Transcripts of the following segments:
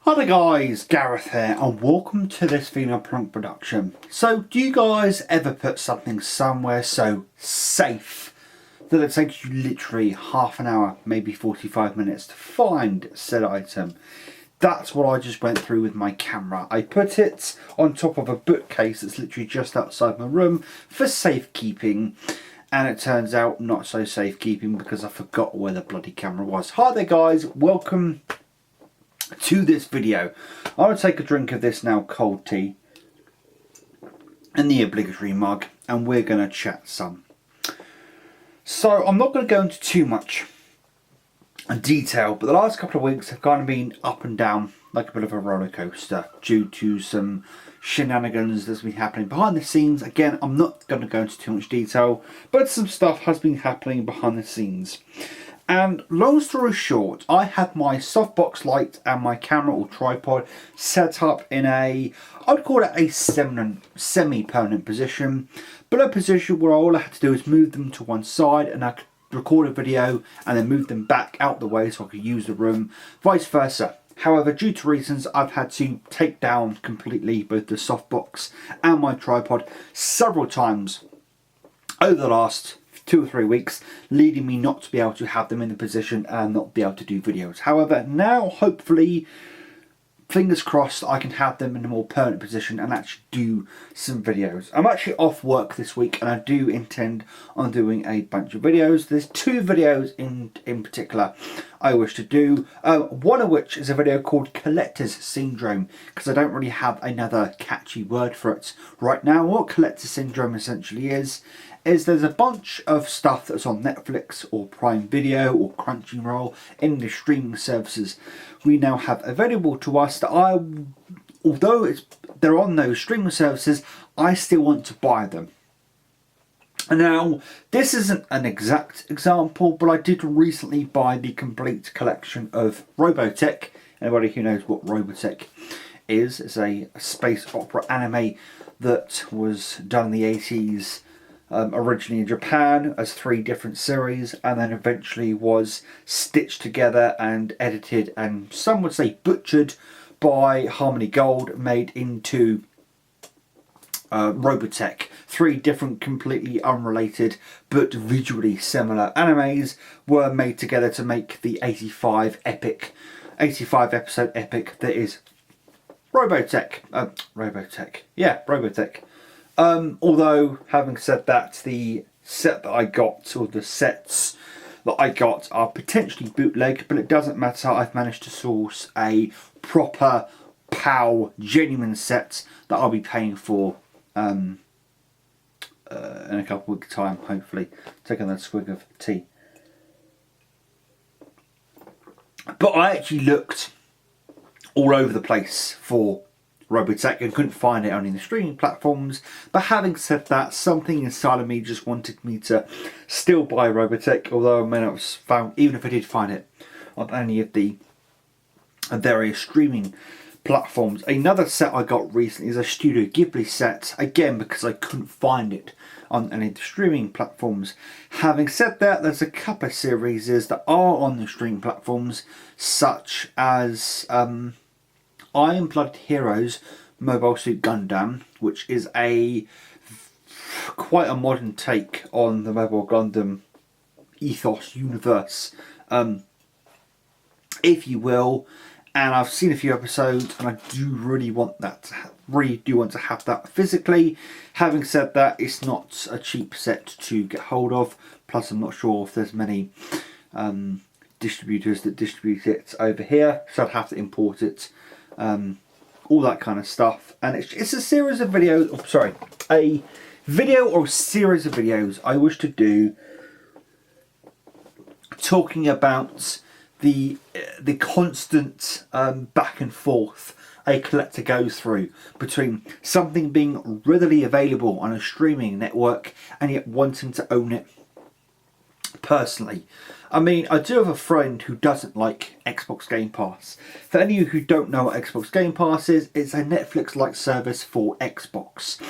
Hi there guys, Gareth here and welcome to this Female Plunk production. So do you guys ever put something somewhere so safe that it takes you literally half an hour, maybe 45 minutes to find said item? That's what I just went through with my camera. I put it on top of a bookcase that's literally just outside my room for safekeeping. And it turns out not so safekeeping because I forgot where the bloody camera was. Hi there guys, welcome to this video. I'm going to take a drink of this now cold tea in the obligatory mug and we're going to chat some. So I'm not going to go into too much detail, but the last couple of weeks have kind of been up and down like a bit of a roller coaster due to some shenanigans that's been happening behind the scenes. Again, I'm not going to go into too much detail, but some stuff has been happening behind the scenes. And long story short, I had my softbox light and my camera or tripod set up in I would call it a semi-permanent position, but a position where all I had to do is move them to one side and I could record a video and then move them back out the way so I could use the room, vice versa. However, due to reasons, I've had to take down completely both the softbox and my tripod several times over the last 2 or 3 weeks, leading me not to be able to have them in the position and not be able to do videos. However, now hopefully, fingers crossed, I can have them in a more permanent position and actually do some videos. I'm actually off work this week and I do intend on doing a bunch of videos. There's 2 videos in particular I wish to do. One of which is a video called Collector's Syndrome, because I don't really have another catchy word for it right now. What Collector's Syndrome essentially is there's a bunch of stuff that's on Netflix or Prime Video or Crunchyroll in the streaming services we now have available to us that although they're on those streaming services, I still want to buy them. Now, this isn't an exact example, but I did recently buy the complete collection of Robotech. Anybody who knows what Robotech is, it's a space opera anime that was done in the 80s. Originally in Japan as 3 different series and then eventually was stitched together and edited and some would say butchered by Harmony Gold, made into Robotech. 3 different completely unrelated but visually similar animes were made together to make the 85 episode epic that is Robotech. Robotech. Although, having said that, the set that I got, or the sets that I got, are potentially bootleg, but it doesn't matter. I've managed to source a proper POW genuine set that I'll be paying for in a couple of weeks' time, hopefully. Taking a swig of tea. But I actually looked all over the place for Robotech and couldn't find it only in the streaming platforms. But having said that, something inside of me just wanted me to still buy Robotech, although I may not have found, even if I did find it on any of the various streaming platforms. Another set I got recently is a Studio Ghibli set, again because I couldn't find it on any of the streaming platforms. Having said that, there's a couple of series that are on the streaming platforms, such as Iron Blooded Heroes Mobile Suit Gundam, which is quite a modern take on the Mobile Gundam ethos universe, if you will. And I've seen a few episodes, and I do really want that. Really do want to have that physically. Having said that, it's not a cheap set to get hold of. Plus, I'm not sure if there's many distributors that distribute it over here, so I'd have to import it. All that kind of stuff, and it's a series of videos. Oh, sorry, a video or a series of videos I wish to do talking about the constant back and forth a collector goes through between something being readily available on a streaming network and yet wanting to own it personally. I mean, I do have a friend who doesn't like Xbox Game Pass. For any of you who don't know what Xbox Game Pass is, it's a Netflix-like service for Xbox.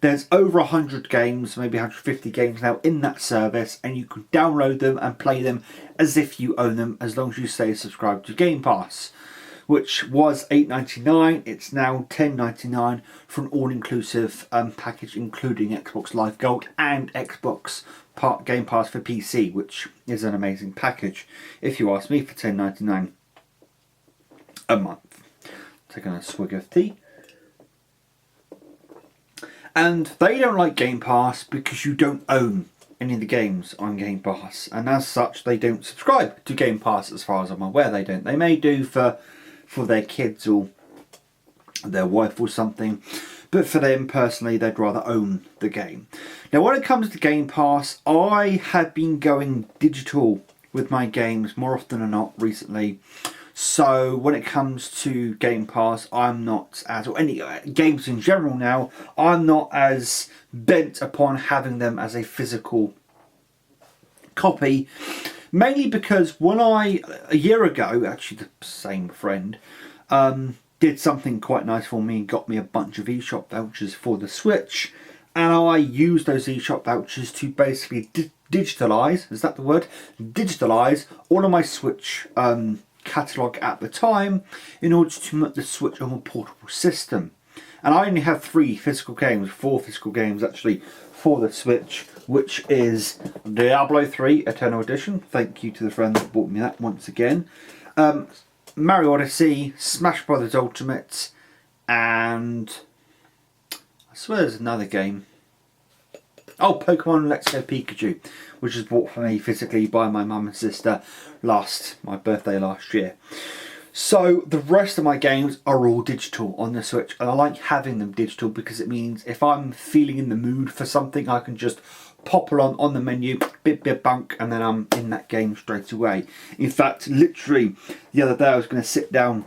There's over 100 games, maybe 150 games now in that service, and you can download them and play them as if you own them, as long as you stay subscribed to Game Pass. which was $8.99. It's now $10.99 for an all-inclusive package, including Xbox Live Gold and Xbox Game Pass for PC, which is an amazing package, if you ask me, for $10.99 a month. Taking a swig of tea. And they don't like Game Pass because you don't own any of the games on Game Pass, and as such they don't subscribe to Game Pass, as far as I'm aware. They don't. They may do for their kids or their wife or something, but for them personally they'd rather own the game. Now when it comes to Game Pass, I have been going digital with my games more often than not recently. So when it comes to Game Pass, I'm not as, or any games in general now, I'm not as bent upon having them as a physical copy. Mainly because when a year ago, actually the same friend, did something quite nice for me and got me a bunch of eShop vouchers for the Switch. And I used those eShop vouchers to basically digitalise, is that the word? Digitalise all of my Switch catalogue at the time in order to make the Switch a more portable system. And I only have 4 physical games actually for the Switch, which is Diablo 3 Eternal Edition. Thank you to the friend that bought me that once again. Mario Odyssey, Smash Brothers Ultimate, and I swear there's another game. Oh, Pokemon Let's Go Pikachu, which was bought for me physically by my mum and sister my birthday last year. So the rest of my games are all digital on the Switch, and I like having them digital because it means if I'm feeling in the mood for something, I can just pop it on the menu, bit bunk, and then I'm in that game straight away. In fact, literally the other day I was going to sit down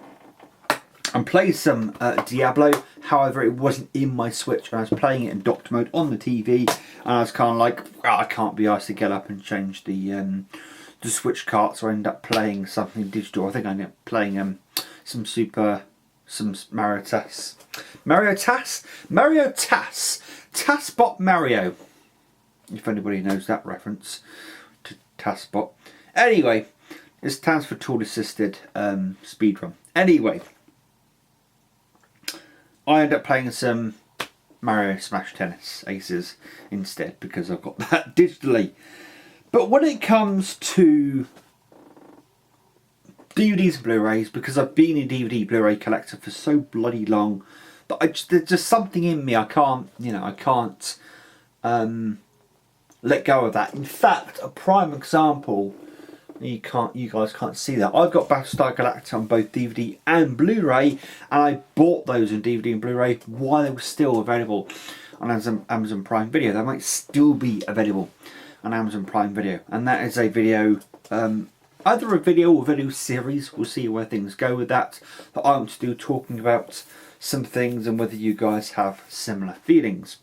and play some Diablo. However, it wasn't in my Switch, and I was playing it in docked mode on the TV, and I was kind of like, I can't be asked to get up and change the Switch cart, so I ended up playing something digital. I think I ended up playing some Mario TAS. TASBot Mario, if anybody knows that reference to TASBot. Anyway, it stands for Tool Assisted Speedrun. Anyway, I ended up playing some Mario Smash Tennis Aces instead because I've got that digitally. But when it comes to DVDs and Blu-rays, because I've been a DVD Blu-ray collector for so bloody long, that there's just something in me, I can't let go of that. In fact, a prime example, you guys can't see that, I've got Battlestar Galactica on both DVD and Blu-ray, and I bought those in DVD and Blu-ray while they were still available on Amazon Prime Video. They might still be available on Amazon Prime Video, and that is a video, either a video or video series. We'll see where things go with that I want to do, talking about some things and whether you guys have similar feelings.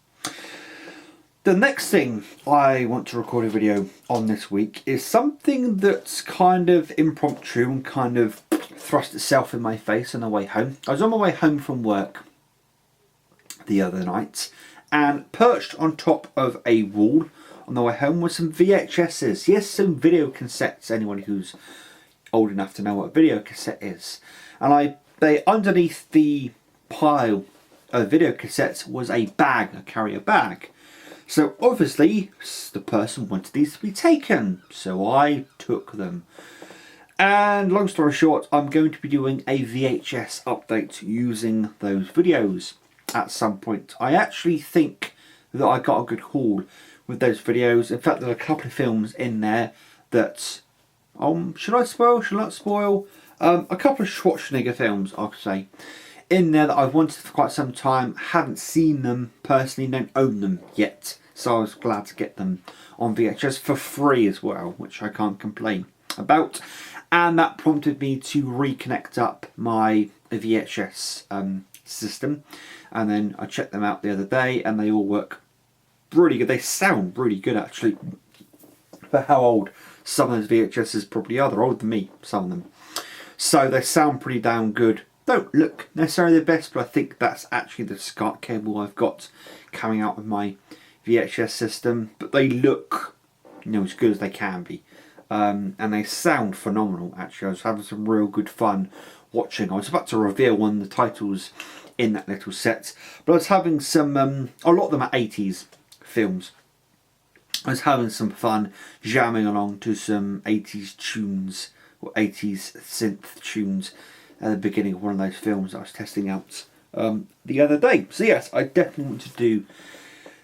The next thing I want to record a video on this week is something that's kind of impromptu and kind of thrust itself in my face on the way home. I was on my way home from work the other night, and perched on top of a wall on the way home was some VHSs. Yes, some video cassettes, anyone who's old enough to know what a video cassette is. And they underneath the pile of video cassettes was a carrier bag. So obviously the person wanted these to be taken, so I took them. And long story short, I'm going to be doing a VHS update using those videos at some point. I actually think that I got a good haul with those videos. In fact, there are a couple of films in there that, should I spoil, should I not spoil? A couple of Schwarzenegger films, I'll say, in there that I've wanted for quite some time. Haven't seen them personally, don't own them yet. So I was glad to get them on VHS for free as well, which I can't complain about. And that prompted me to reconnect up my VHS system. And then I checked them out the other day, and they all work really good. They sound really good actually, for how old some of those VHSs probably are. They're older than me, some of them. So they sound pretty damn good. Don't look necessarily the best, but I think that's actually the SCART cable I've got coming out of my VHS system. But they look, as good as they can be. and they sound phenomenal. Actually, I was having some real good fun watching. I was about to reveal one of the titles in that little set, but I was having some a lot of them are 80s films. I was having some fun jamming along to some 80s tunes, or 80s synth tunes at the beginning of one of those films that I was testing out the other day. So yes, I definitely want to do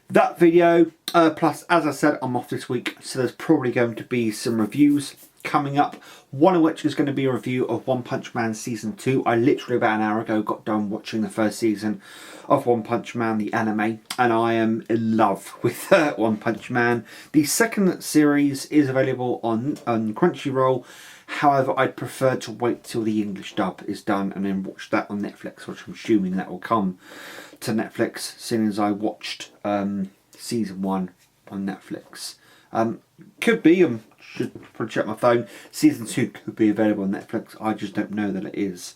that video. Plus, as I said, I'm off this week, so there's probably going to be some reviews coming up. One of which is going to be a review of One Punch Man Season 2. I literally about an hour ago got done watching the first season of One Punch Man, the anime, and I am in love with One Punch Man. The second series is available on Crunchyroll. However, I'd prefer to wait till the English dub is done and then watch that on Netflix, which I'm assuming that will come to Netflix, seeing as I watched Season 1 on Netflix. Could be, should probably check my phone, Season 2 could be available on Netflix, I just don't know that it is.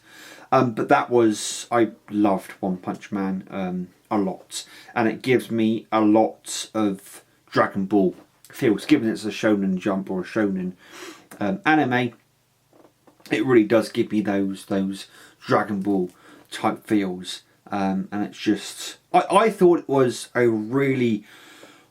But that was, I loved One Punch Man a lot, and it gives me a lot of Dragon Ball feels. Given it's a Shonen Jump or a Shonen anime, it really does give me those Dragon Ball type feels. And it's just, I thought it was a really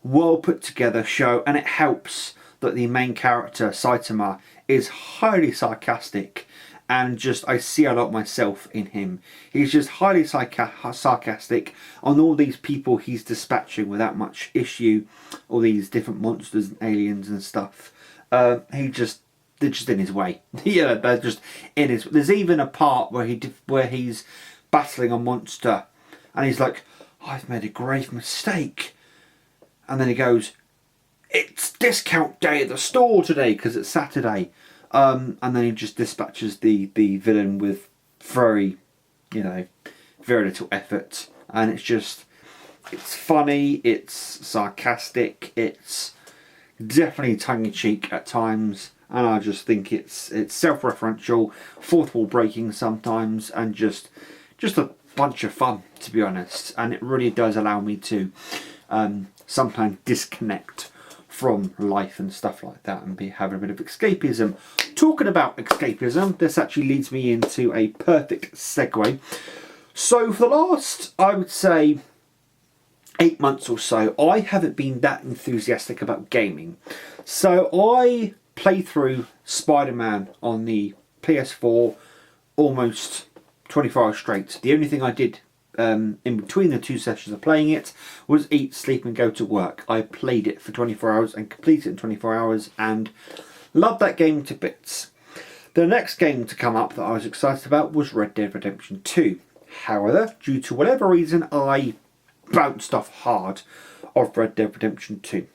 well put together show, and it helps that the main character Saitama is highly sarcastic, and just I see a lot myself in him. He's just highly sarcastic on all these people he's dispatching without much issue, all these different monsters and aliens and stuff. They're just in his way. Yeah, they're just in his. There's even a part where he's battling a monster, and he's like, "I've made a grave mistake," and then he goes, "It's discount day at the store today because it's Saturday," and then he just dispatches the villain with very little effort, and it's funny, it's sarcastic, it's definitely tongue-in-cheek at times, and I just think it's self-referential, fourth wall breaking sometimes, and just a bunch of fun, to be honest. And it really does allow me to sometimes disconnect from life and stuff like that and be having a bit of escapism. Talking about escapism, this actually leads me into a perfect segue. So for the last, I would say, 8 months or so, I haven't been that enthusiastic about gaming. So I played through SpiderMan on the PS4 almost 24 hours straight. The only thing I did in between the two sessions of playing it was eat, sleep and go to work. I played it for 24 hours and completed it in 24 hours and loved that game to bits. The next game to come up that I was excited about was Red Dead Redemption 2. However, due to whatever reason, I bounced off hard of Red Dead Redemption 2.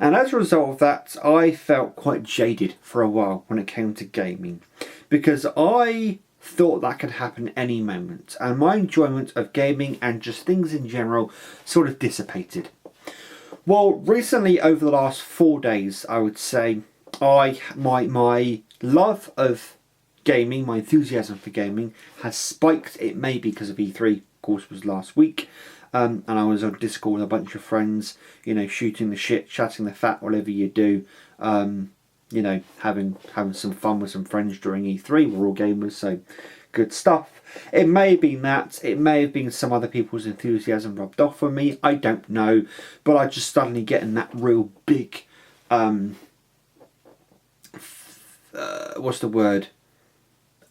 And as a result of that, I felt quite jaded for a while when it came to gaming, because I thought that could happen any moment, and my enjoyment of gaming and just things in general sort of dissipated. Well, recently, over the last 4 days, I would say, my love of gaming, my enthusiasm for gaming has spiked. It may be because of E3, of course, was last week. And I was on Discord with a bunch of friends, shooting the shit, chatting the fat, whatever you do. Having some fun with some friends during E3. We're all gamers, so good stuff. It may have been that. It may have been some other people's enthusiasm rubbed off on me. I don't know. But I just suddenly getting that real big,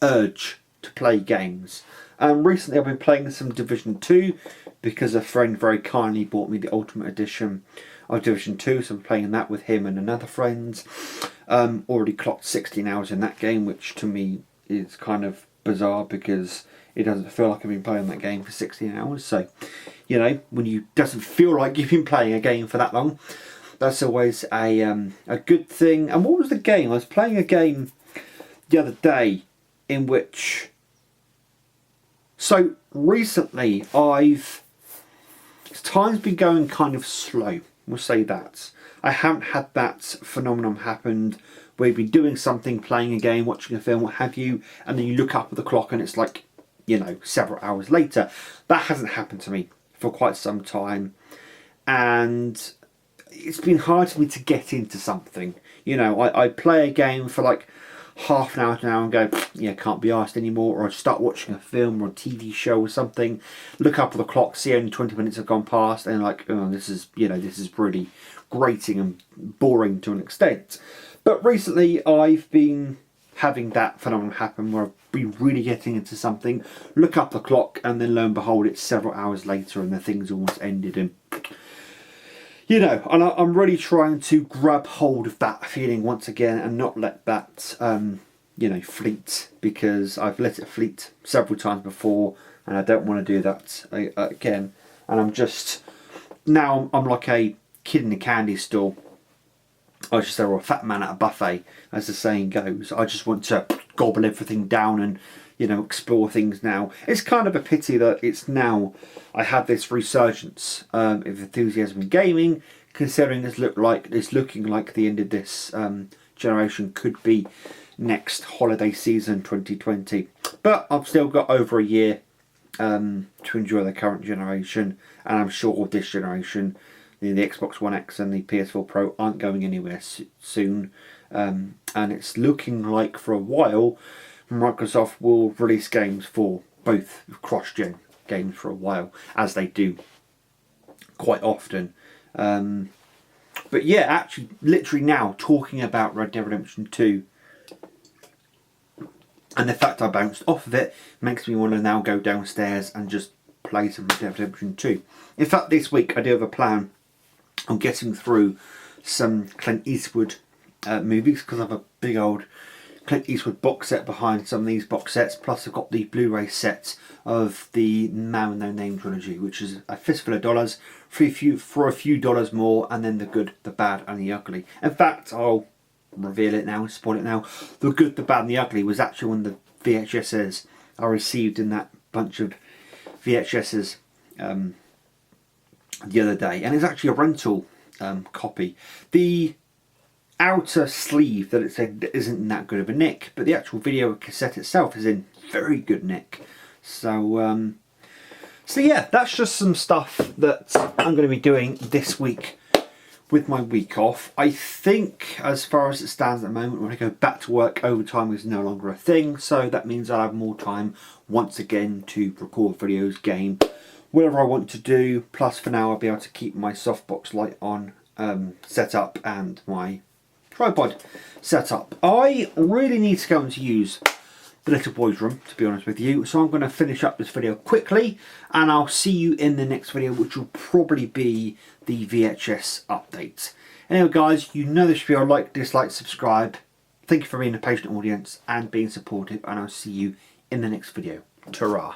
urge to play games. Recently I've been playing some Division 2 because a friend very kindly bought me the Ultimate Edition of Division 2, so I'm playing that with him and another friend. Already clocked 16 hours in that game, which to me is kind of bizarre because it doesn't feel like I've been playing that game for 16 hours. So, when you doesn't feel like you've been playing a game for that long, that's always a good thing. And what was the game? I was playing a game the other day in which... So recently time's been going kind of slow, we'll say that. I haven't had that phenomenon happened where you've been doing something, playing a game, watching a film, what have you, and then you look up at the clock and it's like, several hours later. That hasn't happened to me for quite some time, and it's been hard for me to get into something. You know, I play a game for like half an hour to an hour and go, yeah, can't be asked anymore. Or I start watching a film or a TV show or something, look up at the clock, see only 20 minutes have gone past, and like, oh, this is, you know, this is really grating and boring to an extent. But recently I've been having that phenomenon happen where I've been really getting into something, look up the clock, and then lo and behold, it's several hours later and the thing's almost ended. And you know, and I'm really trying to grab hold of that feeling once again and not let that, you know, fleet, because I've let it fleet several times before and I don't want to do that again. And I'm just, now I'm like a kid in a candy store. I just say, or a fat man at a buffet, as the saying goes. I just want to gobble everything down and, you know, explore things now. It's kind of a pity that it's now, I have this resurgence of enthusiasm in gaming, considering it's looking like the end of this generation could be next holiday season 2020. But I've still got over a year to enjoy the current generation, and I'm sure this generation, the Xbox One X and the PS4 Pro, aren't going anywhere soon. And it's looking like for a while Microsoft will release games for both cross-gen games for a while, as they do quite often. But yeah, actually, literally now, talking about Red Dead Redemption 2, and the fact I bounced off of it makes me want to now go downstairs and just play some Red Dead Redemption 2. In fact, this week I do have a plan on getting through some Clint Eastwood movies, because I have a big old Clint Eastwood box set behind some of these box sets, plus I've got the Blu-ray set of the Man with No Name trilogy, which is a fistful of dollars for a few dollars more, and then The Good, the Bad and the Ugly. In fact, I'll reveal it now, spoil it now. The Good, the Bad and the Ugly was actually one of the VHSs I received in that bunch of VHSs the other day, and it's actually a rental copy. The outer sleeve that it said isn't in that good of a nick, but the actual video cassette itself is in very good nick. So yeah, that's just some stuff that I'm going to be doing this week with my week off. I think, as far as it stands at the moment, when I go back to work, overtime is no longer a thing, so that means I'll have more time once again to record videos, game, whatever I want to do. Plus, for now, I'll be able to keep my softbox light on set up and my tripod set up. I really need to go and use the little boy's room, to be honest with you, so I'm going to finish up this video quickly, and I'll see you in the next video, which will probably be the VHS update. Anyway guys, you know this video, like, dislike, subscribe. Thank you for being a patient audience and being supportive, and I'll see you in the next video. Ta-ra.